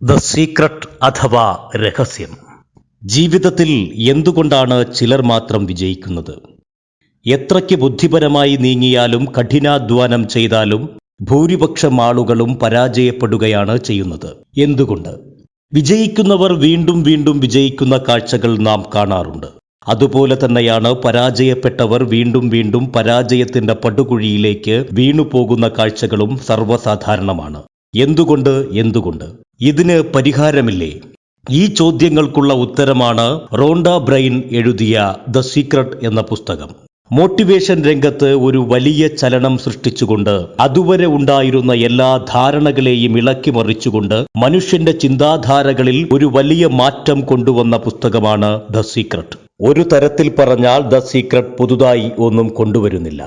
The secret അഥവാ രഹസ്യം. ജീവിതത്തിൽ എന്തുകൊണ്ടാണ് ചിലർ മാത്രം വിജയിക്കുന്നത്? എത്രയ്ക്ക് ബുദ്ധിപരമായി നീങ്ങിയാലും കഠിനാധ്വാനം ചെയ്താലും ഭൂരിപക്ഷം ആളുകളും പരാജയപ്പെടുകയാണ് ചെയ്യുന്നത്. എന്തുകൊണ്ട്? വിജയിക്കുന്നവർ വീണ്ടും വീണ്ടും വിജയിക്കുന്ന കാഴ്ചകൾ നാം കാണാറുണ്ട്. അതുപോലെ തന്നെയാണ് പരാജയപ്പെട്ടവർ വീണ്ടും വീണ്ടും പരാജയത്തിന്റെ പടുകുഴിയിലേക്ക് വീണുപോകുന്ന കാഴ്ചകളും സർവ്വസാധാരണമാണ്. എന്തുകൊണ്ട്? ഇതിന് പരിഹാരമില്ലേ? ഈ ചോദ്യങ്ങൾക്കുള്ള ഉത്തരമാണ് റോണ്ട ബ്രൈൻ എഴുതിയ ദ സീക്രട്ട് എന്ന പുസ്തകം. മോട്ടിവേഷൻ രംഗത്ത് ഒരു വലിയ ചലനം സൃഷ്ടിച്ചുകൊണ്ട് അതുവരെ ഉണ്ടായിരുന്ന എല്ലാ ധാരണകളെയും ഇളക്കി മറിച്ചുകൊണ്ട് മനുഷ്യന്റെ ചിന്താധാരകളിൽ ഒരു വലിയ മാറ്റം കൊണ്ടുവന്ന പുസ്തകമാണ് ദ സീക്രട്ട്. ഒരു തരത്തിൽ പറഞ്ഞാൽ ദ സീക്രട്ട് പുതുതായി ഒന്നും കൊണ്ടുവരുന്നില്ല.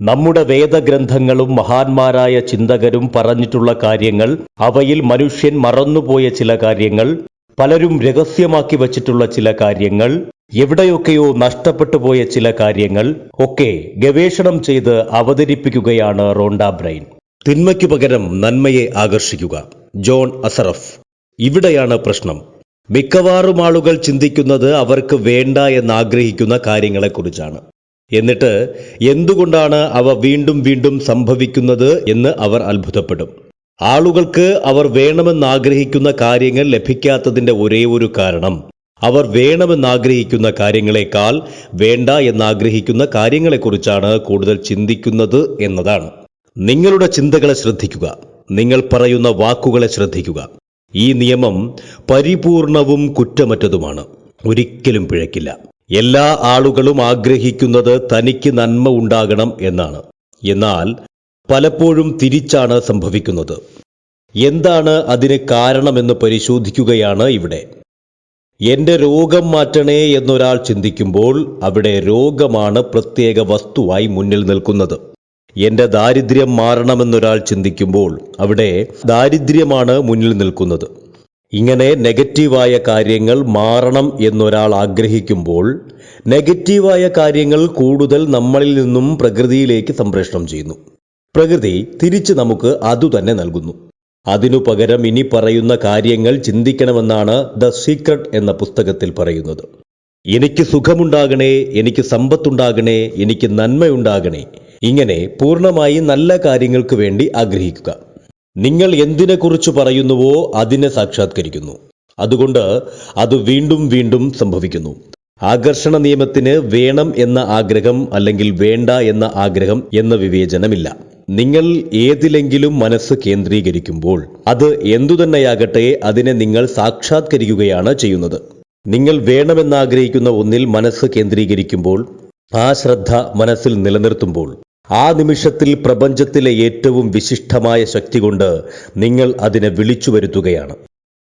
നമ്മുടെ വേദഗ്രന്ഥങ്ങളും മഹാന്മാരായ ചിന്തകരും പറഞ്ഞിട്ടുള്ള കാര്യങ്ങൾ, അവയിൽ മനുഷ്യൻ മറന്നുപോയ ചില കാര്യങ്ങൾ, പലരും രഹസ്യമാക്കി വച്ചിട്ടുള്ള ചില കാര്യങ്ങൾ, എവിടെയൊക്കെയോ നഷ്ടപ്പെട്ടു പോയ ചില കാര്യങ്ങൾ ഒക്കെ ഗവേഷണം ചെയ്ത് അവതരിപ്പിക്കുകയാണ് റോണ്ട ബ്രൈൻ. തിന്മയ്ക്കു പകരം നന്മയെ ആകർഷിക്കുക. ജോൺ അസറഫ്. ഇവിടെയാണ് പ്രശ്നം. മിക്കവാറും ആളുകൾ ചിന്തിക്കുന്നത് അവർക്ക് വേണ്ട എന്നാഗ്രഹിക്കുന്ന കാര്യങ്ങളെക്കുറിച്ചാണ്. എന്നിട്ട് എന്തുകൊണ്ടാണ് അവ വീണ്ടും വീണ്ടും സംഭവിക്കുന്നത് എന്ന് അവർ അത്ഭുതപ്പെടും. ആളുകൾക്ക് അവർ വേണമെന്നാഗ്രഹിക്കുന്ന കാര്യങ്ങൾ ലഭിക്കാത്തതിൻ്റെ ഒരേ ഒരു കാരണം അവർ വേണമെന്നാഗ്രഹിക്കുന്ന കാര്യങ്ങളെക്കാൾ വേണ്ട എന്നാഗ്രഹിക്കുന്ന കാര്യങ്ങളെക്കുറിച്ചാണ് കൂടുതൽ ചിന്തിക്കുന്നത് എന്നതാണ്. നിങ്ങളുടെ ചിന്തകളെ ശ്രദ്ധിക്കുക. നിങ്ങൾ പറയുന്ന വാക്കുകളെ ശ്രദ്ധിക്കുക. ഈ നിയമം പരിപൂർണവും കുറ്റമറ്റതുമാണ്. ഒരിക്കലും പിഴയ്ക്കില്ല. എല്ലാ ആളുകളും ആഗ്രഹിക്കുന്നത് തനിക്ക് നന്മ ഉണ്ടാകണം എന്നാണ്. എന്നാൽ പലപ്പോഴും തിരിച്ചാണ് സംഭവിക്കുന്നത്. എന്താണ് അതിന് കാരണമെന്ന് പരിശോധിക്കുകയാണ് ഇവിടെ. എൻ്റെ രോഗം മാറ്റണേ എന്നൊരാൾ ചിന്തിക്കുമ്പോൾ അവിടെ രോഗമാണ് പ്രത്യേക വസ്തുവായി മുന്നിൽ നിൽക്കുന്നത്. എൻ്റെ ദാരിദ്ര്യം മാറണമെന്നൊരാൾ ചിന്തിക്കുമ്പോൾ അവിടെ ദാരിദ്ര്യമാണ് മുന്നിൽ നിൽക്കുന്നത്. ഇങ്ങനെ നെഗറ്റീവായ കാര്യങ്ങൾ മാറണം എന്നൊരാൾ ആഗ്രഹിക്കുമ്പോൾ നെഗറ്റീവായ കാര്യങ്ങൾ കൂടുതൽ നമ്മളിൽ നിന്നും പ്രകൃതിയിലേക്ക് സംപ്രേഷണം ചെയ്യുന്നു. പ്രകൃതി തിരിച്ച് നമുക്ക് അതുതന്നെ നൽകുന്നു. അതിനു പകരം ഇനി പറയുന്ന കാര്യങ്ങൾ ചിന്തിക്കണമെന്നാണ് ദ സീക്രട്ട് എന്ന പുസ്തകത്തിൽ പറയുന്നത്. എനിക്ക് സുഖമുണ്ടാകണേ, എനിക്ക് സമ്പത്തുണ്ടാകണേ, എനിക്ക് നന്മയുണ്ടാകണേ. ഇങ്ങനെ പൂർണ്ണമായി നല്ല കാര്യങ്ങൾക്ക് വേണ്ടി ആഗ്രഹിക്കുക. നിങ്ങൾ എന്തിനെക്കുറിച്ച് പറയുന്നുവോ അതിനെ സാക്ഷാത്കരിക്കുന്നു. അതുകൊണ്ട് അത് വീണ്ടും വീണ്ടും സംഭവിക്കുന്നു. ആകർഷണ നിയമത്തിന് വേണം എന്ന ആഗ്രഹം അല്ലെങ്കിൽ വേണ്ട എന്ന ആഗ്രഹം എന്ന വിവേചനമില്ല. നിങ്ങൾ ഏതിലെങ്കിലും മനസ്സ് കേന്ദ്രീകരിക്കുമ്പോൾ അത് എന്തുതന്നെയാകട്ടെ അതിനെ നിങ്ങൾ സാക്ഷാത്കരിക്കുകയാണ് ചെയ്യുന്നത്. നിങ്ങൾ വേണമെന്നാഗ്രഹിക്കുന്ന ഒന്നിൽ മനസ്സ് കേന്ദ്രീകരിക്കുമ്പോൾ, ആ ശ്രദ്ധ മനസ്സിൽ നിലനിർത്തുമ്പോൾ, ആ നിമിഷത്തിൽ പ്രപഞ്ചത്തിലെ ഏറ്റവും വിശിഷ്ടമായ ശക്തി കൊണ്ട് നിങ്ങൾ അതിനെ വിളിച്ചു വരുത്തുകയാണ്.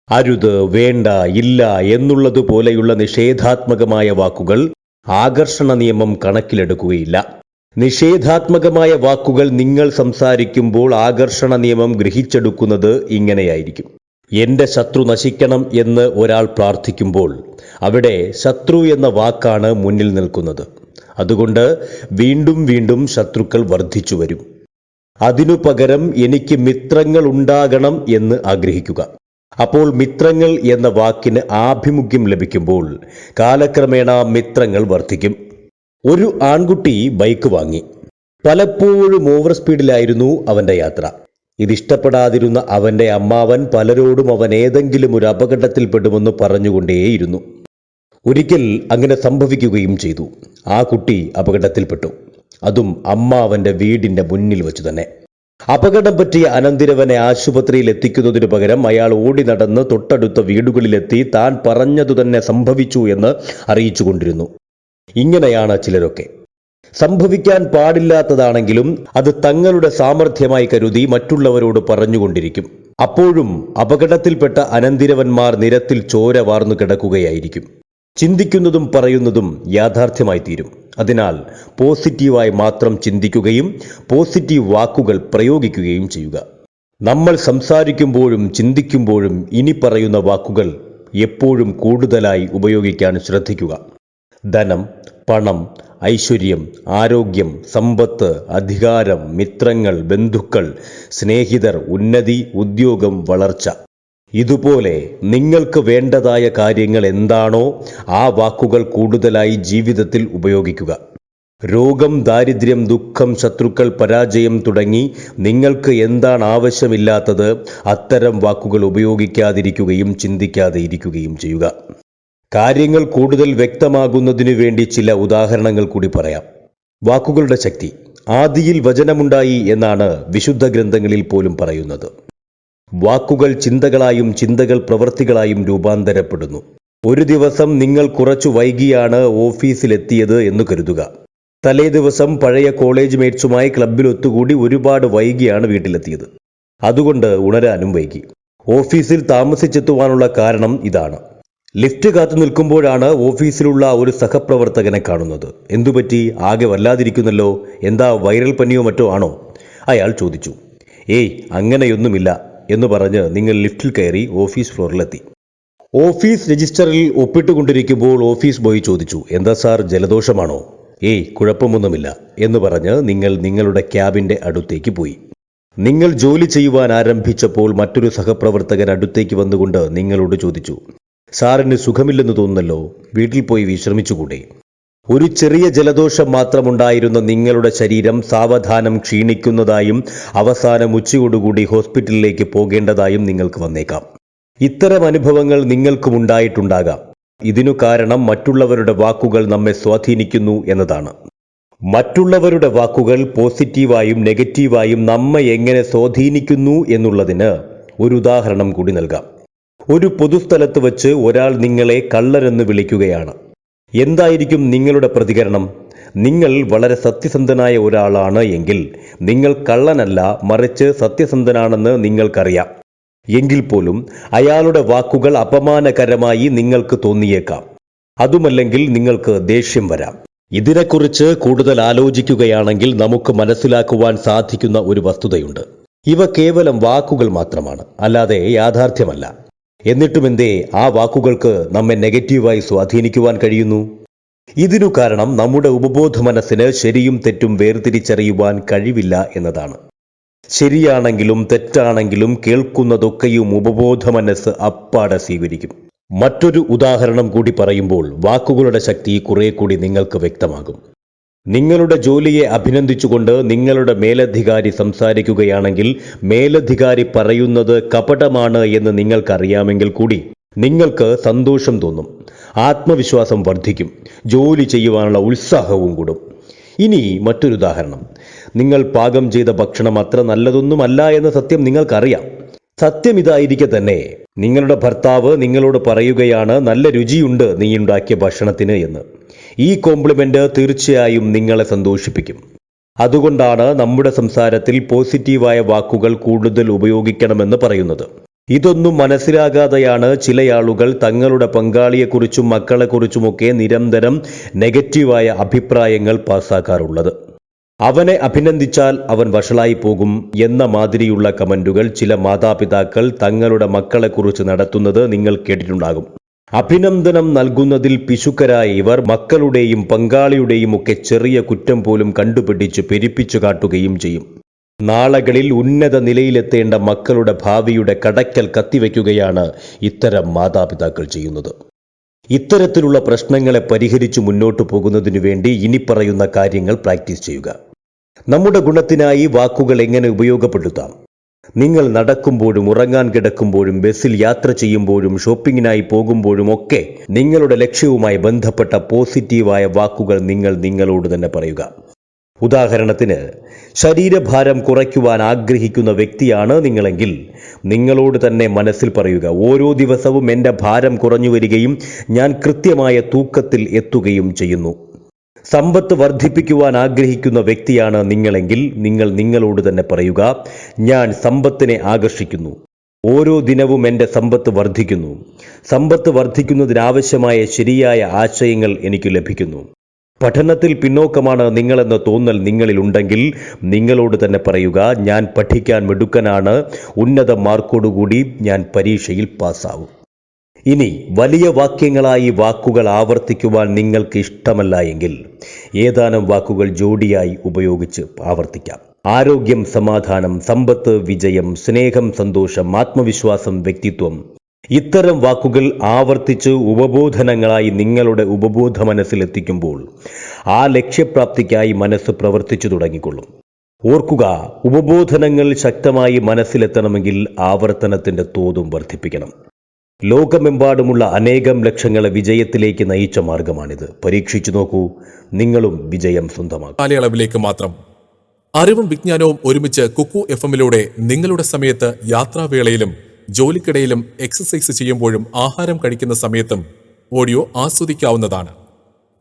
അരുത്, വേണ്ട, ഇല്ല എന്നുള്ളതുപോലെയുള്ള നിഷേധാത്മകമായ വാക്കുകൾ ആകർഷണ നിയമം കണക്കിലെടുക്കുകയില്ല. നിഷേധാത്മകമായ വാക്കുകൾ നിങ്ങൾ സംസാരിക്കുമ്പോൾ ആകർഷണ നിയമം ഗ്രഹിച്ചെടുക്കുന്നത് ഇങ്ങനെയായിരിക്കും. എൻ്റെ ശത്രു നശിക്കണം എന്ന് ഒരാൾ പ്രാർത്ഥിക്കുമ്പോൾ അവിടെ ശത്രു എന്ന വാക്കാണ് മുന്നിൽ നിൽക്കുന്നത്. അതുകൊണ്ട് വീണ്ടും വീണ്ടും ശത്രുക്കൾ വർദ്ധിച്ചു വരും. അതിനു പകരം എനിക്ക് മിത്രങ്ങൾ ഉണ്ടാകണം എന്ന് ആഗ്രഹിക്കുക. അപ്പോൾ മിത്രങ്ങൾ എന്ന വാക്കിന് ആഭിമുഖ്യം ലഭിക്കുമ്പോൾ കാലക്രമേണ മിത്രങ്ങൾ വർദ്ധിക്കും. ഒരു ആൺകുട്ടി ബൈക്ക് വാങ്ങി. പലപ്പോഴും ഓവർ സ്പീഡിലായിരുന്നു അവന്റെ യാത്ര. ഇതിഷ്ടപ്പെടാതിരുന്ന അവന്റെ അമ്മാവൻ പലരോടും അവൻ ഏതെങ്കിലും ഒരു അപകടത്തിൽപ്പെടുമെന്ന് പറഞ്ഞുകൊണ്ടേയിരുന്നു. ഒരിക്കൽ അങ്ങനെ സംഭവിക്കുകയും ചെയ്തു. ആ കുട്ടി അപകടത്തിൽപ്പെട്ടു. അതും അമ്മാവന്റെ വീടിന്റെ മുന്നിൽ വെച്ച് തന്നെ. അപകടം പറ്റിയ അനന്തിരവനെ ആശുപത്രിയിൽ എത്തിക്കുന്നതിനു പകരം അയാൾ ഓടി നടന്ന് തൊട്ടടുത്ത വീടുകളിലെത്തി താൻ പറഞ്ഞതു തന്നെ സംഭവിച്ചു എന്ന് അറിയിച്ചുകൊണ്ടിരുന്നു. ഇങ്ങനെയാണ് ചിലരൊക്കെ. സംഭവിക്കാൻ പാടില്ലാത്തതാണെങ്കിലും അത് തങ്ങളുടെ സാമർഥ്യമായി കരുതി മറ്റുള്ളവരോട് പറഞ്ഞുകൊണ്ടിരിക്കും. അപ്പോഴും അപകടത്തിൽപ്പെട്ട അനന്തിരവന്മാർ നിരത്തിൽ ചോര വാർന്നു കിടക്കുകയായിരിക്കും. ചിന്തിക്കുന്നതും പറയുന്നതും യാഥാർത്ഥ്യമായി തീരും. അതിനാൽ പോസിറ്റീവായി മാത്രം ചിന്തിക്കുകയും പോസിറ്റീവ് വാക്കുകൾ പ്രയോഗിക്കുകയും ചെയ്യുക. നമ്മൾ സംസാരിക്കുമ്പോഴും ചിന്തിക്കുമ്പോഴും ഇനി പറയുന്ന വാക്കുകൾ എപ്പോഴും കൂടുതലായി ഉപയോഗിക്കാൻ ശ്രദ്ധിക്കുക. ധനം, പണം, ഐശ്വര്യം, ആരോഗ്യം, സമ്പത്ത്, അധികാരം, മിത്രങ്ങൾ, ബന്ധുക്കൾ, സ്നേഹിതർ, ഉന്നതി, ഉദ്യോഗം, വളർച്ച. ഇതുപോലെ നിങ്ങൾക്ക് വേണ്ടതായ കാര്യങ്ങൾ എന്താണോ ആ വാക്കുകൾ കൂടുതലായി ജീവിതത്തിൽ ഉപയോഗിക്കുക. രോഗം, ദാരിദ്ര്യം, ദുഃഖം, ശത്രുക്കൾ, പരാജയം തുടങ്ങി നിങ്ങൾക്ക് എന്താണ് ആവശ്യമില്ലാത്തത് അത്തരം വാക്കുകൾ ഉപയോഗിക്കാതിരിക്കുകയും ചിന്തിക്കാതെ ഇരിക്കുകയും ചെയ്യുക. കാര്യങ്ങൾ കൂടുതൽ വ്യക്തമാകുന്നതിനു വേണ്ടി ചില ഉദാഹരണങ്ങൾ കൂടി പറയാം. വാക്കുകളുടെ ശക്തി. ആദിയിൽ വചനമുണ്ടായി എന്നാണ് വിശുദ്ധ ഗ്രന്ഥങ്ങളിൽ പോലും പറയുന്നത്. വാക്കുകൾ ചിന്തകളായും ചിന്തകൾ പ്രവൃത്തികളായും രൂപാന്തരപ്പെടുന്നു. ഒരു ദിവസം നിങ്ങൾ കുറച്ചു വൈകിയാണ് ഓഫീസിലെത്തിയത് എന്ന് കരുതുക. തലേ ദിവസം പഴയ കോളേജ് മേറ്റ്സുമായി ക്ലബ്ബിൽ ഒത്തുകൂടി ഒരുപാട് വൈകിയാണ് വീട്ടിലെത്തിയത്. അതുകൊണ്ട് ഉണരാനും വൈകി. ഓഫീസിൽ താമസിച്ചെത്തുവാനുള്ള കാരണം ഇതാണ്. ലിഫ്റ്റ് കാത്തു നിൽക്കുമ്പോഴാണ് ഓഫീസിലുള്ള ഒരു സഹപ്രവർത്തകനെ കാണുന്നത്. എന്തുപറ്റി? ആകെ വല്ലാതിരിക്കുന്നല്ലോ, എന്താ വൈറൽ പനിയോ മറ്റോ ആണോ? അയാൾ ചോദിച്ചു. ഏയ് അങ്ങനെയൊന്നുമില്ല എന്ന് പറഞ്ഞ് നിങ്ങൾ ലിഫ്റ്റിൽ കയറി ഓഫീസ് ഫ്ലോറിലെത്തി. ഓഫീസ് രജിസ്റ്ററിൽ ഒപ്പിട്ടുകൊണ്ടിരിക്കുമ്പോൾ ഓഫീസ് ബോയ് ചോദിച്ചു, എന്താ സാർ, ജലദോഷമാണോ? ഏയ് കുഴപ്പമൊന്നുമില്ല എന്ന് പറഞ്ഞ് നിങ്ങൾ നിങ്ങളുടെ ക്യാബിൻ്റെ അടുത്തേക്ക് പോയി. നിങ്ങൾ ജോലി ചെയ്യുവാൻ ആരംഭിച്ചപ്പോൾ മറ്റൊരു സഹപ്രവർത്തകൻ അടുത്തേക്ക് വന്നുകൊണ്ട് നിങ്ങളോട് ചോദിച്ചു, സാറിന് സുഖമില്ലെന്ന് തോന്നുന്നല്ലോ, വീട്ടിൽ പോയി വിശ്രമിച്ചുകൂടെ? ഒരു ചെറിയ ജലദോഷം മാത്രമുണ്ടായിരുന്ന നിങ്ങളുടെ ശരീരം സാവധാനം ക്ഷീണിക്കുന്നതായും അവസാനം ഉച്ചയോടുകൂടി ഹോസ്പിറ്റലിലേക്ക് പോകേണ്ടതായും നിങ്ങൾക്ക് വന്നേക്കാം. ഇത്തരം അനുഭവങ്ങൾ നിങ്ങൾക്കും ഉണ്ടായിട്ടുണ്ടാകാം. ഇതിനു കാരണം മറ്റുള്ളവരുടെ വാക്കുകൾ നമ്മെ സ്വാധീനിക്കുന്നു എന്നതാണ്. മറ്റുള്ളവരുടെ വാക്കുകൾ പോസിറ്റീവായും നെഗറ്റീവായും നമ്മെ എങ്ങനെ സ്വാധീനിക്കുന്നു എന്നുള്ളതിന് ഒരു ഉദാഹരണം കൂടി നൽകാം. ഒരു പൊതുസ്ഥലത്ത് വച്ച് ഒരാൾ നിങ്ങളെ കള്ളരെന്ന് വിളിക്കുകയാണ്. എന്തായിരിക്കും നിങ്ങളുടെ പ്രതികരണം? നിങ്ങൾ വളരെ സത്യസന്ധനായ ഒരാളാണ് എങ്കിൽ നിങ്ങൾ കള്ളനല്ല, മറിച്ച് സത്യസന്ധനാണെന്ന് നിങ്ങൾക്കറിയാം. എങ്കിൽ പോലും അയാളുടെ വാക്കുകൾ അപമാനകരമായി നിങ്ങൾക്ക് തോന്നിയേക്കാം. അതുമല്ലെങ്കിൽ നിങ്ങൾക്ക് ദേഷ്യം വരാം. ഇതിനെക്കുറിച്ച് കൂടുതൽ ആലോചിക്കുകയാണെങ്കിൽ നമുക്ക് മനസ്സിലാക്കുവാൻ സാധിക്കുന്ന ഒരു വസ്തുതയുണ്ട്. ഇവ കേവലം വാക്കുകൾ മാത്രമാണ്, അല്ലാതെ യാഥാർത്ഥ്യമല്ല. എന്നിട്ടുമെന്തേ ആ വാക്കുകൾക്ക് നമ്മെ നെഗറ്റീവായി സ്വാധീനിക്കുവാൻ കഴിയുന്നു? ഇതിനു കാരണം നമ്മുടെ ഉപബോധ മനസ്സിന് ശരിയും തെറ്റും വേർതിരിച്ചറിയുവാൻ കഴിവില്ല എന്നതാണ്. ശരിയാണെങ്കിലും തെറ്റാണെങ്കിലും കേൾക്കുന്നതൊക്കെയും ഉപബോധ മനസ്സ് അപ്പാടെ സ്വീകരിക്കും. മറ്റൊരു ഉദാഹരണം കൂടി പറയുമ്പോൾ വാക്കുകളുടെ ശക്തി കുറെ കൂടി നിങ്ങൾക്ക് വ്യക്തമാകും. നിങ്ങളുടെ ജോലിയെ അഭിനന്ദിച്ചുകൊണ്ട് നിങ്ങളുടെ മേലധികാരി സംസാരിക്കുകയാണെങ്കിൽ മേലധികാരി പറയുന്നത് കപടമാണ് എന്ന് നിങ്ങൾക്കറിയാമെങ്കിൽ കൂടി നിങ്ങൾക്ക് സന്തോഷം തോന്നും, ആത്മവിശ്വാസം വർദ്ധിക്കും, ജോലി ചെയ്യുവാനുള്ള ഉത്സാഹവും കൂടും. ഇനി മറ്റൊരു ഉദാഹരണം. നിങ്ങൾ പാകം ചെയ്ത ഭക്ഷണം അത്ര നല്ലതൊന്നുമല്ല എന്ന സത്യം നിങ്ങൾക്കറിയാം. സത്യം ഇതായിരിക്കെ തന്നെ നിങ്ങളുടെ ഭർത്താവ് നിങ്ങളോട് പറയുകയാണ്, നല്ല രുചിയുണ്ട് നീ ഉണ്ടാക്കിയ ഭക്ഷണത്തിന് എന്ന്. ഈ കോംപ്ലിമെന്റ് തീർച്ചയായും നിങ്ങളെ സന്തോഷിപ്പിക്കും. അതുകൊണ്ടാണ് നമ്മുടെ സംസാരത്തിൽ പോസിറ്റീവായ വാക്കുകൾ കൂടുതൽ ഉപയോഗിക്കണമെന്ന് പറയുന്നത്. ഇതൊന്നും മനസ്സിലാകാതെയാണ് ചില ആളുകൾ തങ്ങളുടെ പങ്കാളിയെക്കുറിച്ചും മക്കളെക്കുറിച്ചുമൊക്കെ നിരന്തരം നെഗറ്റീവായ അഭിപ്രായങ്ങൾ പാസാക്കാറുള്ളത്. അവനെ അഭിനന്ദിച്ചാൽ അവൻ വഷളായി പോകും എന്ന മാതിരിയുള്ള കമന്റുകൾ ചില മാതാപിതാക്കൾ തങ്ങളുടെ മക്കളെക്കുറിച്ച് നടത്തുന്നത് നിങ്ങൾ കേട്ടിട്ടുണ്ടാകും. അഭിനന്ദനം നൽകുന്നതിൽ പിശുക്കരായ ഇവർ മക്കളുടെയും പങ്കാളിയുടെയും ഒക്കെ ചെറിയ കുറ്റം പോലും കണ്ടുപിടിച്ച് പെരുപ്പിച്ചു കാട്ടുകയും ചെയ്യും. നാളകളിൽ ഉന്നത നിലയിലെത്തേണ്ട മക്കളുടെ ഭാവിയുടെ കടക്കൽ കത്തിവെക്കുകയാണ് ഇത്തരം മാതാപിതാക്കൾ ചെയ്യുന്നത്. ഇത്തരത്തിലുള്ള പ്രശ്നങ്ങളെ പരിഹരിച്ചു മുന്നോട്ടു പോകുന്നതിനു വേണ്ടി ഇനി പറയുന്ന കാര്യങ്ങൾ പ്രാക്ടീസ് ചെയ്യുക. നമ്മുടെ ഗുണത്തിനായി വാക്കുകൾ എങ്ങനെ ഉപയോഗപ്പെടുത്താം? നിങ്ങൾ നടക്കുമ്പോഴും ഉറങ്ങാൻ കിടക്കുമ്പോഴും ബസ്സിൽ യാത്ര ചെയ്യുമ്പോഴും ഷോപ്പിങ്ങിനായി പോകുമ്പോഴും ഒക്കെ നിങ്ങളുടെ ലക്ഷ്യവുമായി ബന്ധപ്പെട്ട പോസിറ്റീവായ വാക്കുകൾ നിങ്ങൾ നിങ്ങളോട് തന്നെ പറയുക. ഉദാഹരണത്തിന്, ശരീരഭാരം കുറയ്ക്കുവാൻ ആഗ്രഹിക്കുന്ന വ്യക്തിയാണ് നിങ്ങളെങ്കിൽ നിങ്ങളോട് തന്നെ മനസ്സിൽ പറയുക, ഓരോ ദിവസവും എൻ്റെ ഭാരം കുറഞ്ഞു വരികയും ഞാൻ കൃത്യമായ തൂക്കത്തിൽ എത്തുകയും ചെയ്യുന്നു. സമ്പത്ത് വർദ്ധിപ്പിക്കുവാൻ ആഗ്രഹിക്കുന്ന വ്യക്തിയാണ് നിങ്ങളെങ്കിൽ നിങ്ങൾ നിങ്ങളോട് തന്നെ പറയുക, ഞാൻ സമ്പത്തിനെ ആകർഷിക്കുന്നു. ഓരോ ദിനവും എൻ്റെ സമ്പത്ത് വർദ്ധിക്കുന്നു. സമ്പത്ത് വർദ്ധിക്കുന്നതിനാവശ്യമായ ശരിയായ ആശയങ്ങൾ എനിക്ക് ലഭിക്കുന്നു. പഠനത്തിൽ പിന്നോക്കമാണ് നിങ്ങളെന്ന തോന്നൽ നിങ്ങളിലുണ്ടെങ്കിൽ നിങ്ങളോട് തന്നെ പറയുക, ഞാൻ പഠിക്കാൻ മിടുക്കനാണ്, ഉന്നത മാർക്കോടുകൂടി ഞാൻ പരീക്ഷയിൽ പാസ്സാവും. ഇനി വലിയ വാക്യങ്ങളായി വാക്കുകൾ ആവർത്തിക്കുവാൻ നിങ്ങൾക്ക് ഇഷ്ടമല്ല എങ്കിൽ ഏതാനും വാക്കുകൾ ജോഡിയായി ഉപയോഗിച്ച് ആവർത്തിക്കാം. ആരോഗ്യം, സമാധാനം, സമ്പത്ത്, വിജയം, സ്നേഹം, സന്തോഷം, ആത്മവിശ്വാസം, വ്യക്തിത്വം. ഇത്തരം വാക്കുകൾ ആവർത്തിച്ച് ഉപബോധനങ്ങളായി നിങ്ങളുടെ ഉപബോധ മനസ്സിലെത്തിക്കുമ്പോൾ ആ ലക്ഷ്യപ്രാപ്തിക്കായി മനസ്സ് പ്രവർത്തിച്ചു തുടങ്ങിക്കൊള്ളും. ഓർക്കുക, ഉപബോധനങ്ങൾ ശക്തമായി മനസ്സിലെത്തണമെങ്കിൽ ആവർത്തനത്തിന്റെ തോതും വർദ്ധിപ്പിക്കണം. ലോകമെമ്പാടുമുള്ള അനേകം ലക്ഷങ്ങളെ വിജയത്തിലേക്ക് നയിച്ച മാർഗമാണിത്. പരീക്ഷിച്ചു നോക്കൂ, നിങ്ങളും വിജയം സ്വന്തമാക്കും. കാലയളവിലേക്ക് മാത്രം അറിവും വിജ്ഞാനവും ഒരുമിച്ച് കുക്കു FM-ലൂടെ നിങ്ങളുടെ സമയത്ത് യാത്രാവേളയിലും ജോലിക്കിടയിലും എക്സസൈസ് ചെയ്യുമ്പോഴും ആഹാരം കഴിക്കുന്ന സമയത്തും ഓഡിയോ ആസ്വദിക്കാവുന്നതാണ്.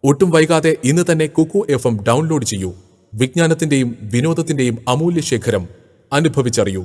ഒട്ടും വൈകാതെ ഇന്ന് തന്നെ കുക്കു FM ഡൗൺലോഡ് ചെയ്യൂ. വിജ്ഞാനത്തിന്റെയും വിനോദത്തിന്റെയും അമൂല്യ ശേഖരം അനുഭവിച്ചറിയൂ.